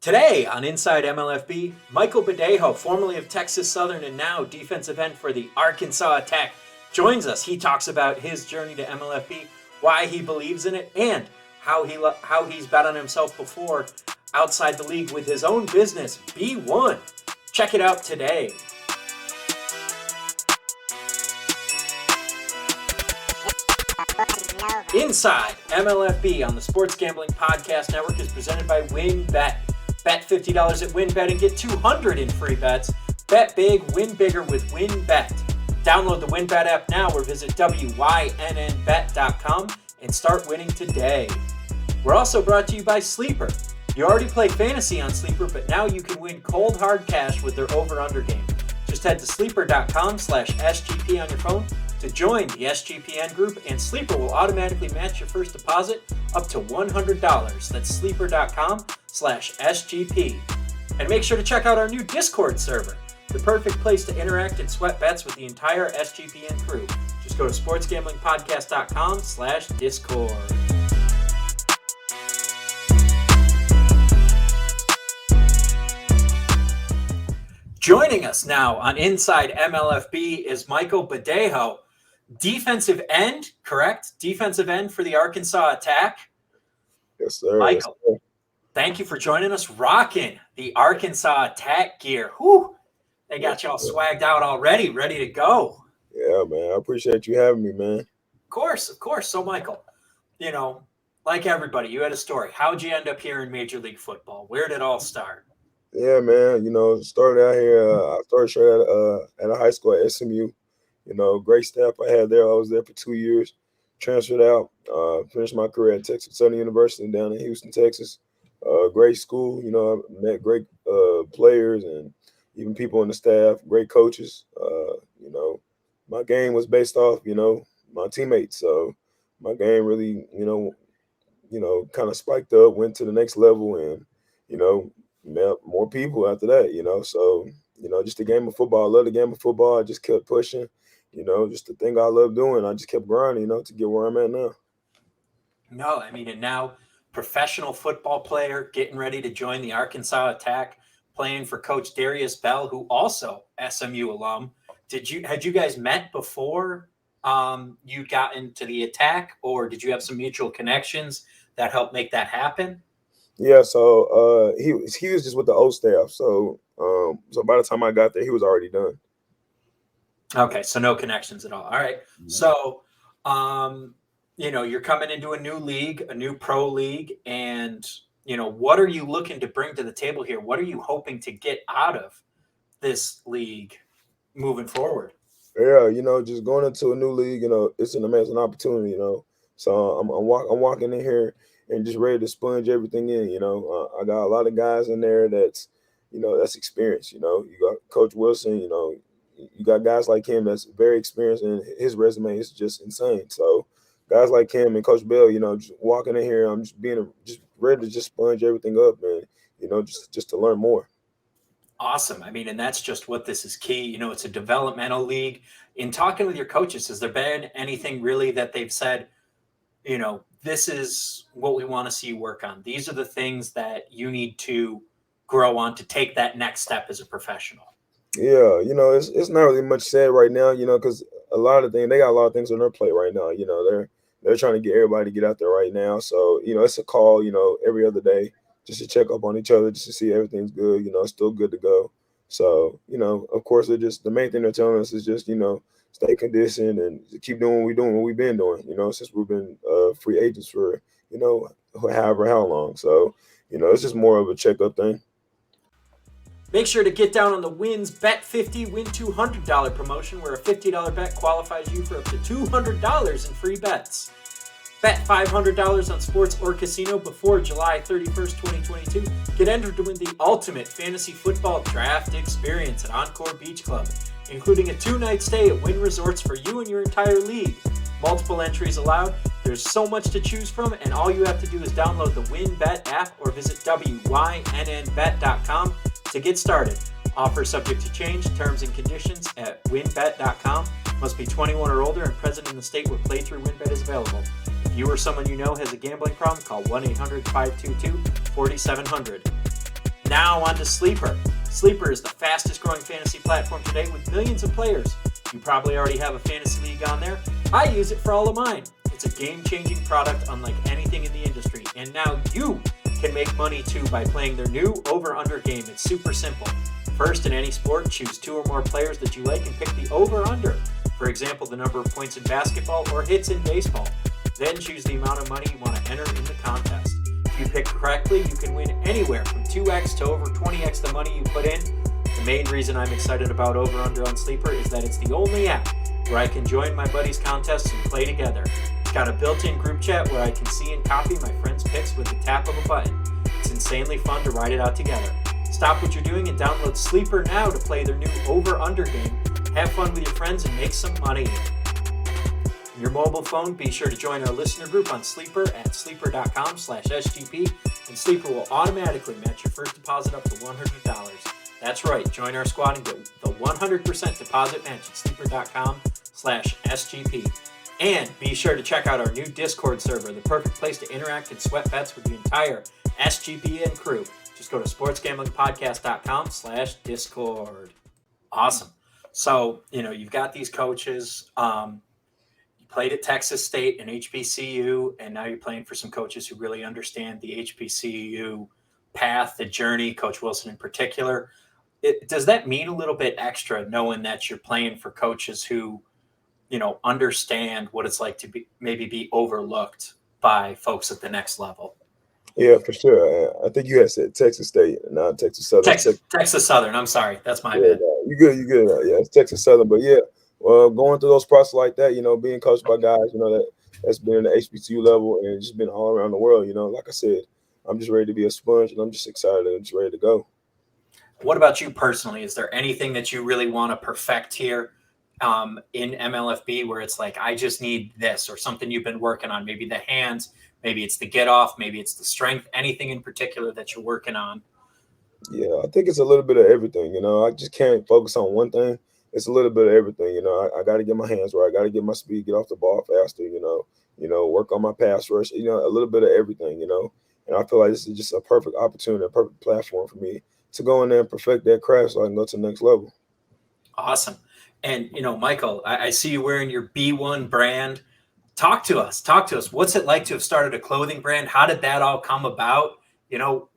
Today on Inside MLFB, Michael Badejo, formerly of Texas Southern and now defensive end for the Arkansas Attack, joins us. He talks about his journey to MLFB, why he believes in it, and how he's bet on himself before outside the league with his own business, B1. Check it out today. Inside MLFB on the Sports Gambling Podcast Network is presented by WynnBET. Bet $50 at WynnBET and get $200 in free bets. Bet big, win bigger with WynnBET. Download the WynnBET app now or visit wynnbet.com and start winning today. We're also brought to you by Sleeper. You already play fantasy on Sleeper, but now you can win cold hard cash with their over-under game. Just head to sleeper.com/SGP on your phone to join the SGPN group, and Sleeper will automatically match your first deposit up to $100. That's sleeper.com/SGP. And make sure to check out our new Discord server, the perfect place to interact and sweat bets with the entire SGPN crew. Just go to sportsgamblingpodcast.com/Discord. Joining us now on Inside MLFB is Michael Badejo, defensive end, correct? Defensive end for the Arkansas Attack. Yes, sir. Michael, yes, sir. Thank you for joining us, rocking the Arkansas Attack gear. Whew, they got y'all swagged out already, ready to go. Yeah, man. I appreciate you having me, man. Of course. So, Michael, like everybody, you had a story. How'd you end up here in Major League Football? Where did it all start? Yeah, man. Started out here. I started straight at a high school at SMU. Great staff I had there. I was there for 2 years. Transferred out. Finished my career at Texas Southern University down in Houston, Texas. Great school. I met great players and even people on the staff. Great coaches. My game was based off my teammates. So my game really kind of spiked up, went to the next level, and met more people after that, So, just the game of football. I love the game of football. I just kept pushing, just the thing I love doing. I just kept grinding, to get where I'm at now. No, and now professional football player, getting ready to join the Arkansas Attack, playing for Coach Darius Bell, who also SMU alum. Had you guys met before you got into the Attack, or did you have some mutual connections that helped make that happen? Yeah, so he was just with the old staff. So by the time I got there, he was already done. Okay, so no connections at all. All right. Mm-hmm. So you're coming into a new league, a new pro league, and what are you looking to bring to the table here? What are you hoping to get out of this league moving forward? Yeah, just going into a new league, it's an amazing opportunity, So I'm walking in here and just ready to sponge everything in. I got a lot of guys in there that's experienced. You got Coach Wilson. You got guys like him that's very experienced, and his resume is just insane. So guys like him and Coach Bell, just walking in here, I'm just ready to just sponge everything up, and just to learn more. Awesome. And that's just what this is key. It's a developmental league. In talking with your coaches, has there been anything really that they've said, this is what we want to see you work on? These are the things that you need to grow on to take that next step as a professional. Yeah, it's not really much said right now, because they got a lot of things on their plate right now. They're trying to get everybody to get out there right now. So, it's a call, every other day just to check up on each other, just to see everything's good, it's still good to go. So, of course, the main thing they're telling us is just, stay conditioned and keep doing what we've been doing, since we've been free agents for, however how long. So, it's just more of a checkup thing. Make sure to get down on the Wins Bet 50, Win $200 promotion, where a $50 bet qualifies you for up to $200 in free bets. Bet $500 on sports or casino before July 31st, 2022. Get entered to win the ultimate fantasy football draft experience at Encore Beach Club, including a 2-night stay at Wynn Resorts for you and your entire league. Multiple entries allowed. There's so much to choose from, and all you have to do is download the WynnBET app or visit wynnbet.com to get started. Offer subject to change. Terms and conditions at wynnbet.com. Must be 21 or older and present in the state where playthrough WynnBET is available. If you or someone you know has a gambling problem, call 1-800-522-4700. Now on to Sleeper. Sleeper is the fastest growing fantasy platform today with millions of players. You probably already have a fantasy league on there. I use it for all of mine. It's a game-changing product unlike anything in the industry. And now you can make money too by playing their new over-under game. It's super simple. First, in any sport, choose 2 or more players that you like and pick the over-under. For example, the number of points in basketball or hits in baseball. Then choose the amount of money you want to enter in the contest. If you pick correctly, you can win anywhere from 2x to over 20x the money you put in. The main reason I'm excited about Over-Under on Sleeper is that it's the only app where I can join my buddies' contests and play together. It's got a built-in group chat where I can see and copy my friends' picks with the tap of a button. It's insanely fun to ride it out together. Stop what you're doing and download Sleeper now to play their new Over-Under game. Have fun with your friends and make some money. On your mobile phone, be sure to join our listener group on Sleeper at sleeper.com/SGP, and Sleeper will automatically match your first deposit up to $100. That's right, join our squad and get the 100% deposit match at sleeper.com/SGP. And be sure to check out our new Discord server, the perfect place to interact and sweat bets with the entire SGPN crew. Just go to sportsgamblingpodcast.com/Discord. Awesome. So, you've got these coaches. You played at Texas State and HBCU, and now you're playing for some coaches who really understand the HBCU path, the journey, Coach Wilson in particular. Does that mean a little bit extra knowing that you're playing for coaches who, understand what it's like to be overlooked by folks at the next level? Yeah, for sure. I think you had said Texas State, not Texas Southern. Texas Southern. I'm sorry. That's my bad. bad. You good. Yeah, it's Texas Southern. But yeah, well, going through those processes like that, being coached by guys, that's been in the HBCU level and just been all around the world, like I said, I'm just ready to be a sponge and I'm just excited and just ready to go. What about you personally? Is there anything that you really want to perfect here in MLFB where it's like, I just need this, or something you've been working on? Maybe the hands, maybe it's the get off, maybe it's the strength, anything in particular that you're working on? Yeah, I think it's a little bit of everything. I just can't focus on one thing. It's a little bit of everything. I got to get my hands right. I got to get my speed, get off the ball faster, work on my pass rush, a little bit of everything, and I feel like this is just a perfect opportunity, a perfect platform for me to go in there and perfect that craft so I can go to the next level. Awesome. And, Michael, I see you wearing your B1 brand. Talk to us. What's it like to have started a clothing brand? How did that all come about?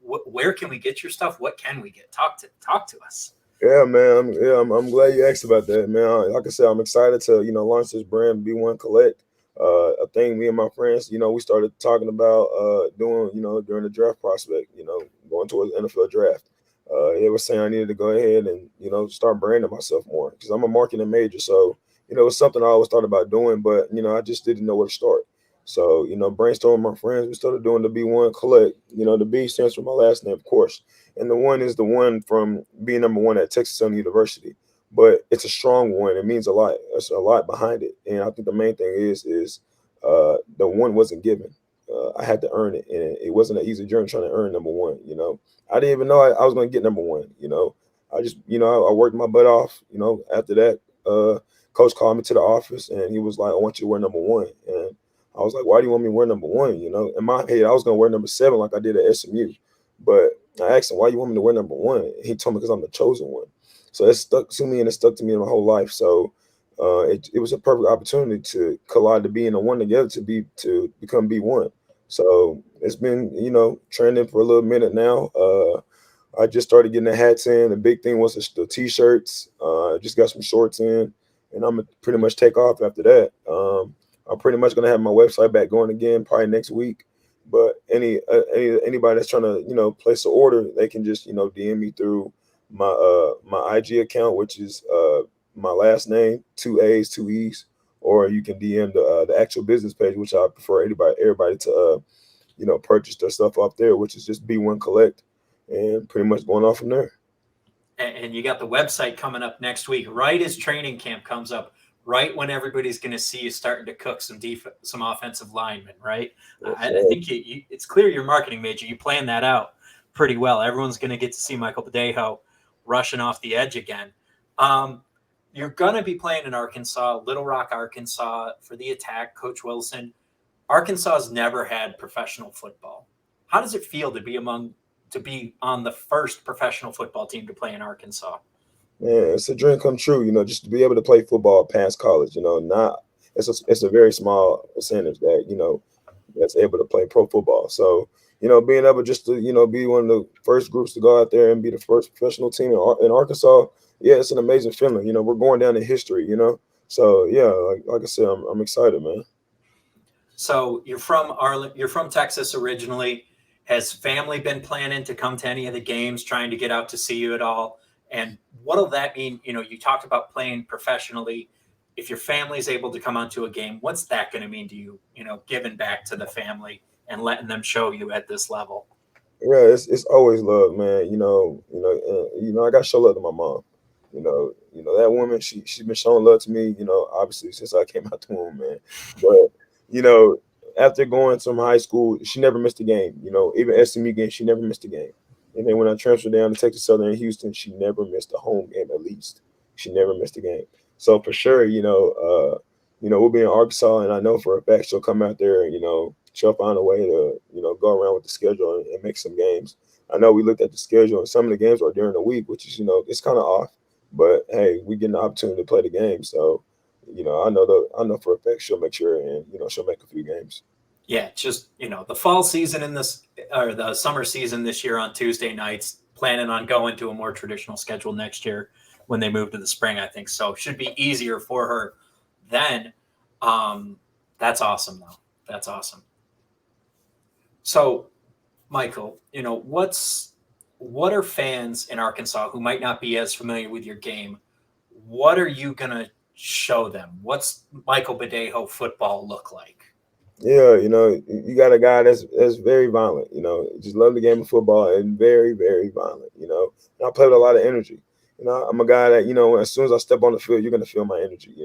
Where can we get your stuff? What can we get? Talk to us. Yeah, man. I'm glad you asked about that, man. Like I said, I'm excited to, launch this brand, B1 Collect. A thing me and my friends, we started talking about doing, during the draft prospect, going towards the NFL draft. They were saying I needed to go ahead and, start branding myself more because I'm a marketing major. So, it was something I always thought about doing, but, I just didn't know where to start. So, brainstorming my friends, we started doing the B1 Collect. The B stands for my last name, of course. And the one is the one from being number one at Texas Southern University. But it's a strong one. It means a lot. There's a lot behind it. And I think the main thing is the one wasn't given. I had to earn it. And it wasn't an easy journey trying to earn number one, I didn't even know I was going to get number one, I just, I worked my butt off, after that, coach called me to the office and he was like, I want you to wear number one. And I was like, why do you want me to wear number one? In my head, I was going to wear number 7 like I did at SMU. But I asked him, why you want me to wear number one? And he told me because I'm the chosen one. So it stuck to me and it stuck to me in my whole life. So it was a perfect opportunity to collide the B and the one together to become B1. So it's been, trending for a little minute now. I just started getting the hats in. The big thing was the T-shirts. I just got some shorts in, and I'm going to pretty much take off after that. I'm pretty much going to have my website back going again probably next week. But anybody that's trying to, place an order, they can just, DM me through my IG account, which is my last name, 2 A's, 2 E's, or you can DM the actual business page, which I prefer everybody to, purchase their stuff off there, which is just B1 Collect, and pretty much going off from there. And you got the website coming up next week, right as training camp comes up, right when everybody's going to see you starting to cook some offensive linemen, right? Yes, I think it's clear you're a marketing major. You plan that out pretty well. Everyone's going to get to see Michael Badejo rushing off the edge again. You're going to be playing in Arkansas, Little Rock, Arkansas, for the Attack, Coach Wilson. Arkansas has never had professional football. How does it feel to be among to be on the first professional football team to play in Arkansas? Man, it's a dream come true, just to be able to play football past college, not it's a very small percentage that, that's able to play pro football. So, being able just to, be one of the first groups to go out there and be the first professional team in Arkansas, yeah, it's an amazing feeling. We're going down in history. So yeah, like I said, I'm excited, man. So you're from Texas originally. Has family been planning to come to any of the games, trying to get out to see you at all? And what'll that mean? You talked about playing professionally. If your family's able to come onto a game, what's that going to mean to you? Giving back to the family and letting them show you at this level. Yeah, it's always love, man. I got to show love to my mom. That woman, she's been showing love to me. Obviously since I came out the womb, man. But after going to high school, she never missed a game. Even SMU game, she never missed a game. And then when I transferred down to Texas Southern in Houston, she never missed a home game. At least she never missed a game. So for sure, we'll be in Arkansas, and I know for a fact she'll come out there and she'll find a way to go around with the schedule and make some games. I know we looked at the schedule, and some of the games are during the week, which is it's kind of off. But hey, we get an opportunity to play the game, so I know for a fact she'll make sure, and she'll make a few games. Yeah, just the fall season or the summer season this year on Tuesday nights. Planning on going to a more traditional schedule next year when they move to the spring, I think. So should be easier for her then. That's awesome, though. That's awesome. So, Michael, what are fans in Arkansas who might not be as familiar with your game? What are you gonna show them? What's Michael Badejo football look like? Yeah, you got a guy that's very violent. Just love the game of football and very, very violent. And I play with a lot of energy. I'm a guy that as soon as I step on the field, you're gonna feel my energy.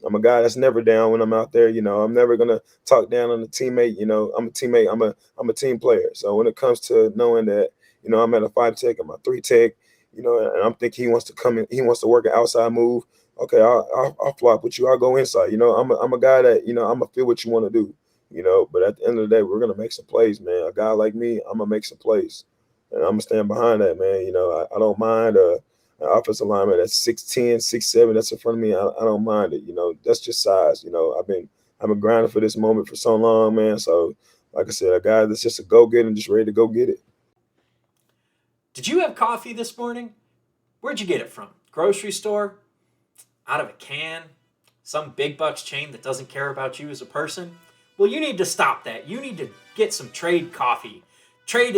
I'm a guy that's never down when I'm out there. I'm never gonna talk down on a teammate. I'm a teammate. I'm a team player. So when it comes to knowing that, I'm at a 5 tech, I'm a 3 tech, and I'm thinking he wants to come in, he wants to work an outside move. Okay, I'll flop with you. I'll go inside. I'm a guy that I'm gonna feel what you want to do. But at the end of the day, we're gonna make some plays, man. A guy like me, I'm gonna make some plays, and I'm gonna stand behind that, man. I don't mind an offensive lineman that's 6'10", 6'7", that's in front of me. I don't mind it. That's just size. I've been grinding for this moment for so long, man. So, like I said, a guy that's just a go-getter and just ready to go get it. Did you have coffee this morning? Where'd you get it from? Grocery store? Out of a can? Some big bucks chain that doesn't care about you as a person? Well, you need to stop that. You need to get some Trade coffee. Trade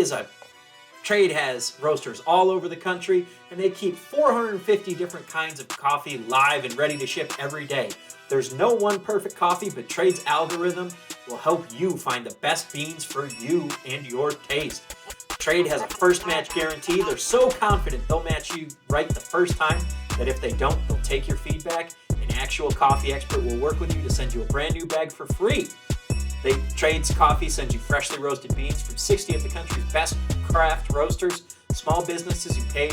has roasters all over the country, and they keep 450 different kinds of coffee live and ready to ship every day. There's no one perfect coffee, but Trade's algorithm will help you find the best beans for you and your taste. Trade has a first match guarantee. They're so confident they'll match you right the first time that if they don't, they'll take your feedback. An actual coffee expert will work with you to send you a brand new bag for free. Trade's coffee sends you freshly roasted beans from 60 of the country's best craft roasters, small businesses who pay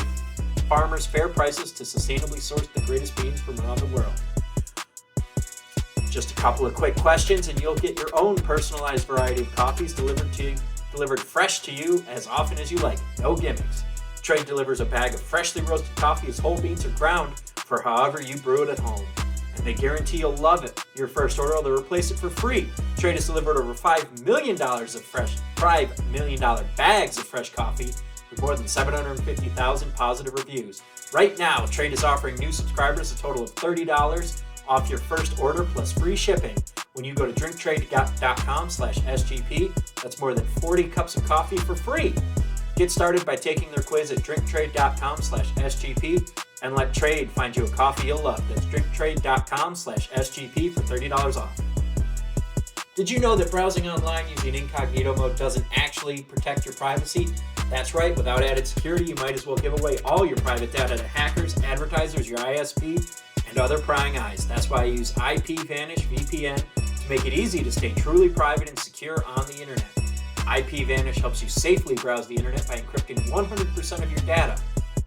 farmers fair prices to sustainably source the greatest beans from around the world. Just a couple of quick questions and you'll get your own personalized variety of coffees delivered fresh to you as often as you like. No gimmicks. Trade delivers a bag of freshly roasted coffee as whole beans are ground for however you brew it at home. And they guarantee you'll love it. Your first order, they'll replace it for free. Trade has delivered over $5 million bags of fresh coffee with more than 750,000 positive reviews. Right now, Trade is offering new subscribers a total of $30 off your first order plus free shipping when you go to drinktrade.com/SGP. That's more than 40 cups of coffee for free. Get started by taking their quiz at drinktrade.com/SGP and let Trade find you a coffee you'll love. That's drinktrade.com/SGP for $30 off. Did you know that browsing online using incognito mode doesn't actually protect your privacy? That's right, without added security, you might as well give away all your private data to hackers, advertisers, your ISP, and other prying eyes. That's why I use IPVanish VPN to make it easy to stay truly private and secure on the internet. IPVanish helps you safely browse the internet by encrypting 100% of your data.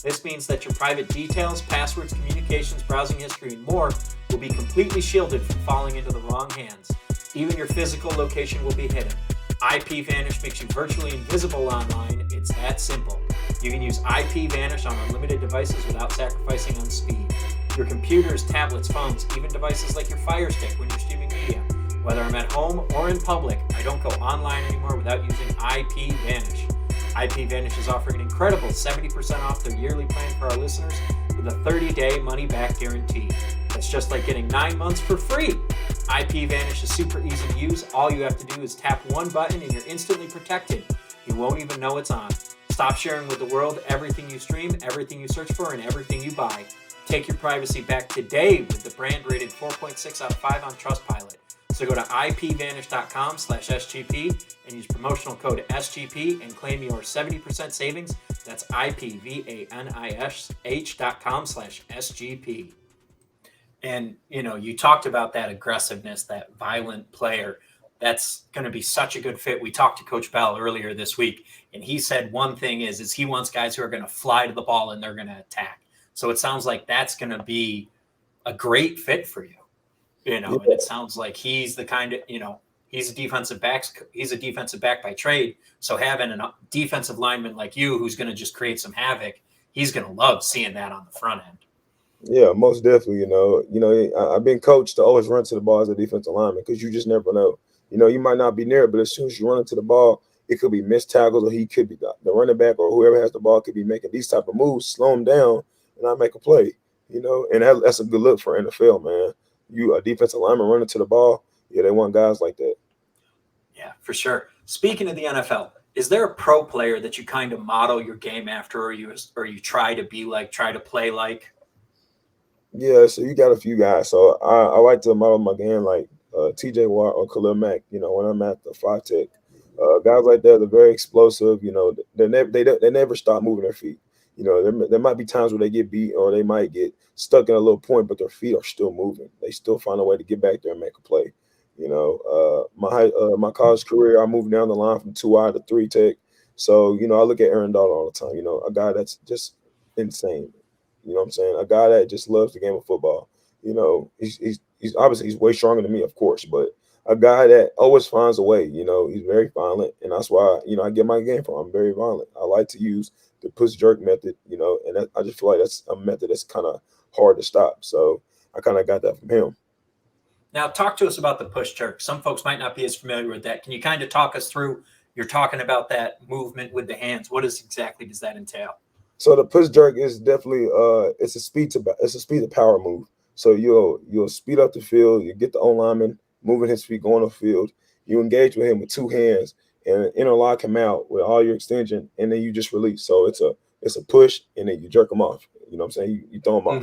This means that your private details, passwords, communications, browsing history, and more will be completely shielded from falling into the wrong hands. Even your physical location will be hidden. IPVanish makes you virtually invisible online. It's that simple. You can use IP Vanish on unlimited devices without sacrificing on speed. Your computers, tablets, phones, even devices like your Fire Stick when you're streaming media. Whether I'm at home or in public, I don't go online anymore without using IP Vanish. IP Vanish is offering an incredible 70% off their yearly plan for our listeners with a 30-day money-back guarantee. That's just like getting 9 months for free. IP Vanish is super easy to use. All you have to do is tap one button and you're instantly protected. You won't even know it's on. Stop sharing with the world everything you stream, everything you search for, and everything you buy. Take your privacy back today with the brand rated 4.6 out of 5 on Trustpilot. So go to ipvanish.com/SGP and use promotional code SGP and claim your 70% savings. That's ipvanish.com/SGP. And, you talked about that aggressiveness, that violent player. That's going to be such a good fit. We talked to Coach Bell earlier this week, and he said one thing is he wants guys who are going to fly to the ball and they're going to attack. So it sounds like that's going to be a great fit for you. And it sounds like he's the kind of, he's a defensive back by trade. So having a defensive lineman like you, who's going to just create some havoc, he's going to love seeing that on the front end. Yeah, most definitely. I've been coached to always run to the ball as a defensive lineman because you just never know. You might not be near it, but as soon as you run into the ball, it could be missed tackles, or he could be the running back, or whoever has the ball could be making these type of moves, slow him down, and I make a play. And that's a good look for NFL, man. You a defensive lineman running to the ball, yeah, they want guys like that. Yeah, for sure. Speaking of the NFL, is there a pro player that you kind of model your game after, or you try to be like, try to play like? Yeah, so you got a few guys. So I like to model my game like TJ Watt or Khalil Mack. When I'm at the 5 Tech, guys like that, they're very explosive. They never stop moving their feet. There might be times where they get beat or they might get stuck in a little point, but their feet are still moving. They still find a way to get back there and make a play. My college career, I moved down the line from 2I to 3 Tech. So, I look at Aaron Donald all the time, a guy that's just insane. You know what I'm saying? A guy that just loves the game of football. He's obviously he's way stronger than me, of course, but a guy that always finds a way. He's very violent, and that's why I get my game from. I'm very violent. I like to use the push jerk method, and I just feel like that's a method that's kind of hard to stop. So I kind of got that from him. Now, talk to us about the push jerk. Some folks might not be as familiar with that. Can you kind of talk us through? You're talking about that movement with the hands. What exactly does that entail? So the push jerk is definitely it's a speed to power move. So you'll speed up the field, you get the O-lineman moving his feet, going on the field, you engage with him with 2 hands and interlock him out with all your extension, and then you just release. So it's a push, and then you jerk him off. You know what I'm saying? You throw him off.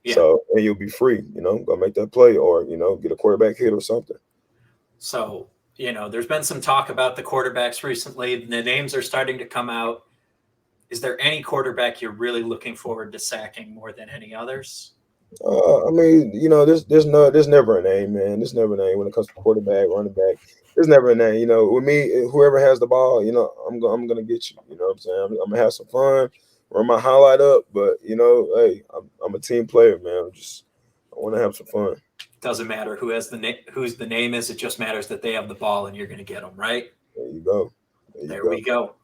Yeah. So and you'll be free, go make that play or get a quarterback hit or something. So, there's been some talk about the quarterbacks recently. The names are starting to come out. Is there any quarterback you're really looking forward to sacking more than any others? There's never a name, man. There's never a name when it comes to quarterback, running back. There's never a name. With me, whoever has the ball, I'm gonna get you. You know what I'm saying? I'm gonna have some fun, run my highlight up, but hey, I'm a team player, man. I want to have some fun. Doesn't matter whose the name is. It just matters that they have the ball and you're gonna get them, right? There you go. There we go.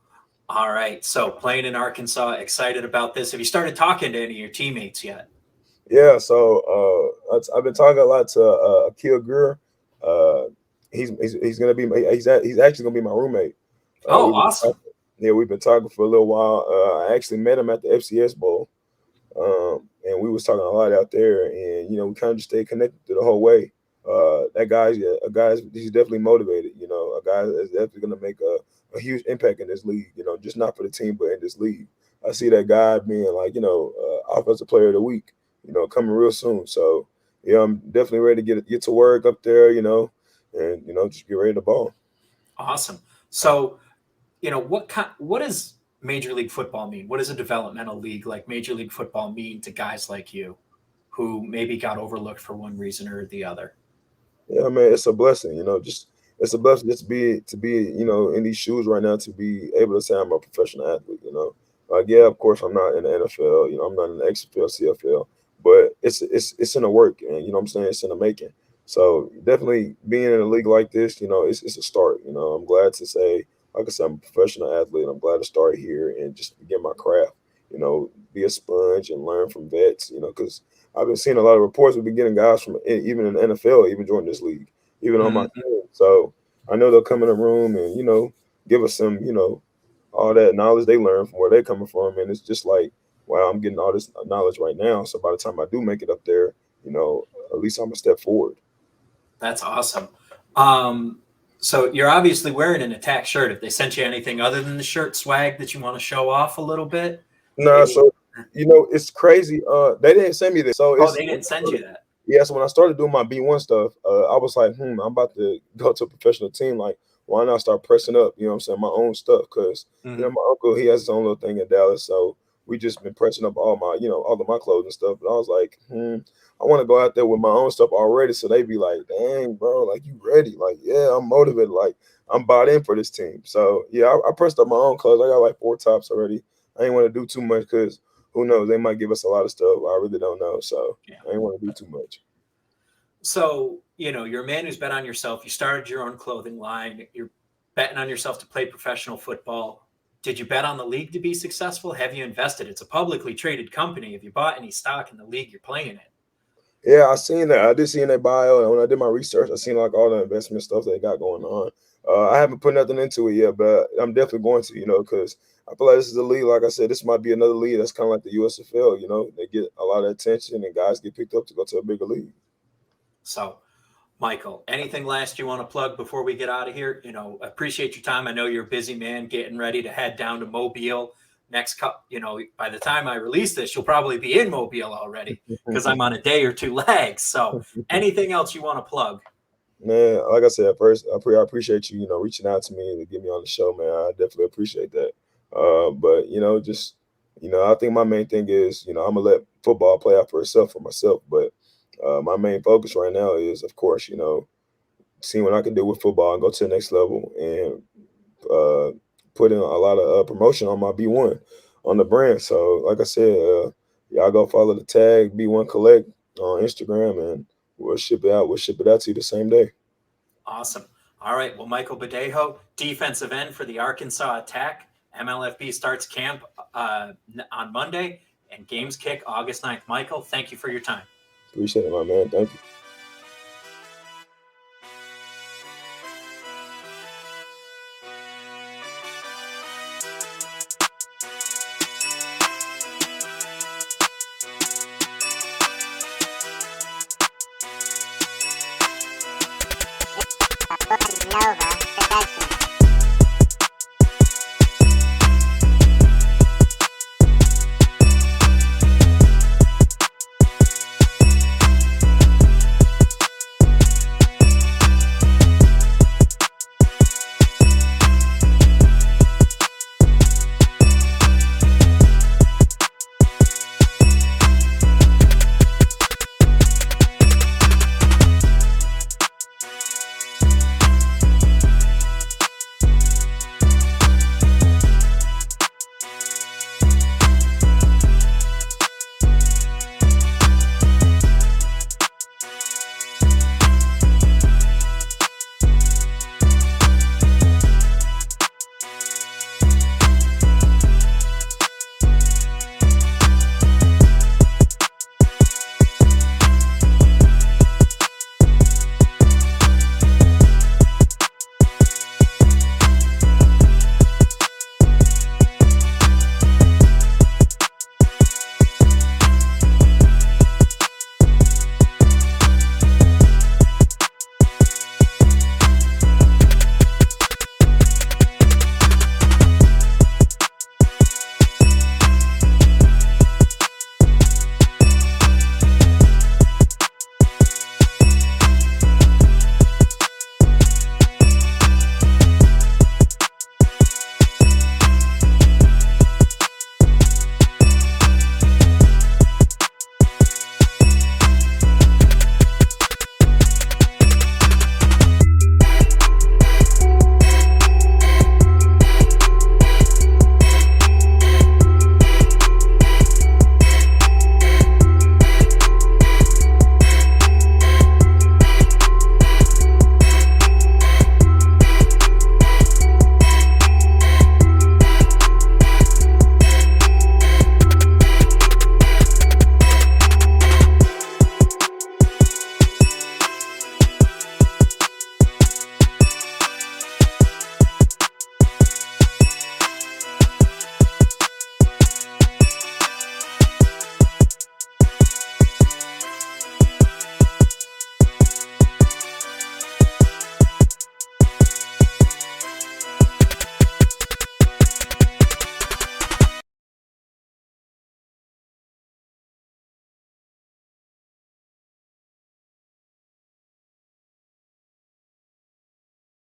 All right. So playing in Arkansas, excited about this. Have you started talking to any of your teammates yet? Yeah. So I've been talking a lot to Akil Greer. He's actually gonna be my roommate. Awesome. We've been talking for a little while. I actually met him at the FCS Bowl, and we was talking a lot out there. And we kind of just stayed connected the whole way. That guy's he's definitely motivated. A guy that's definitely gonna make a huge impact in this league, just not for the team, but in this league. I see that guy being like, offensive player of the week, coming real soon. So, yeah, I'm definitely ready to get to work up there, and, just get ready to ball. Awesome. So, what does Major League Football mean? What does a developmental league like Major League Football mean to guys like you who maybe got overlooked for one reason or the other? Yeah, man, it's a blessing, it's a blessing just to be in these shoes right now, to be able to say I'm a professional athlete. Yeah, of course I'm not in the NFL. I'm not in the XFL, CFL, but it's in the work, and what I'm saying, it's in the making. So definitely being in a league like this, it's a start. I'm glad to say like I said, I'm a professional athlete. I'm glad to start here and just begin my craft. Be a sponge and learn from vets. Because I've been seeing a lot of reports. We've been getting guys from even in the NFL, even joining this league, even on my Mhm. team. So I know they'll come in the room and give us some all that knowledge they learn from where they're coming from, and it's just like, wow, I'm getting all this knowledge right now. So by the time I do make it up there, at least I'm a step forward. That's awesome. Um, so you're obviously wearing an Attack shirt. If they sent you anything other than the shirt swag that you want to show off a little bit, Nah, maybe. so it's crazy. They didn't send me this, so Oh, it's they didn't send you that. yeah. So when I started doing my B1 stuff, I was like, I'm about to go to a professional team. Like, why not start pressing up? You know what I'm saying, my own stuff, because Hmm. my uncle, he has his own little thing in Dallas, so we just been pressing up all my all of my clothes and stuff. But I was like, I want to go out there with my own stuff already, so they be like, dang, bro, like you ready? Like, yeah, I'm motivated. Like, I'm bought in for this team. So yeah, I pressed up my own clothes. I got like 4 tops already. I ain't want to do too much because who knows? They might give us a lot of stuff. I really don't know. So Yeah. I ain't want to do too much. So, you're a man who's bet on yourself. You started your own clothing line. You're betting on yourself to play professional football. Did you bet on the league to be successful? Have you invested? It's a publicly traded company. Have you bought any stock in the league you're playing in? Yeah, I seen that. I did see in their bio, and when I did my research, I seen like all the investment stuff they got going on. I haven't put nothing into it yet, but I'm definitely going to, because I feel like this is a league. Like I said, this might be another league that's kind of like the USFL. They get a lot of attention, and guys get picked up to go to a bigger league. So, Michael, anything last you want to plug before we get out of here? Appreciate your time. I know you're a busy man getting ready to head down to Mobile next cup. By the time I release this, you'll probably be in Mobile already because I'm on a day or two lag. So, anything else you want to plug? Man, like I said, first, I appreciate you, reaching out to me to get me on the show, man. I definitely appreciate that. But just I think my main thing is, I'm gonna let football play out for itself for myself. But my main focus right now is, of course, seeing what I can do with football and go to the next level and put in a lot of promotion on my B1 on the brand. So, like I said, y'all go follow the tag B1 Collect on Instagram, and we'll ship it out. We'll ship it out to you the same day. Awesome. All right. Well, Michael Badejo, defensive end for the Arkansas Attack. MLFB starts camp on Monday and games kick August 9th. Michael, thank you for your time. Appreciate it, my man. Thank you. Nova.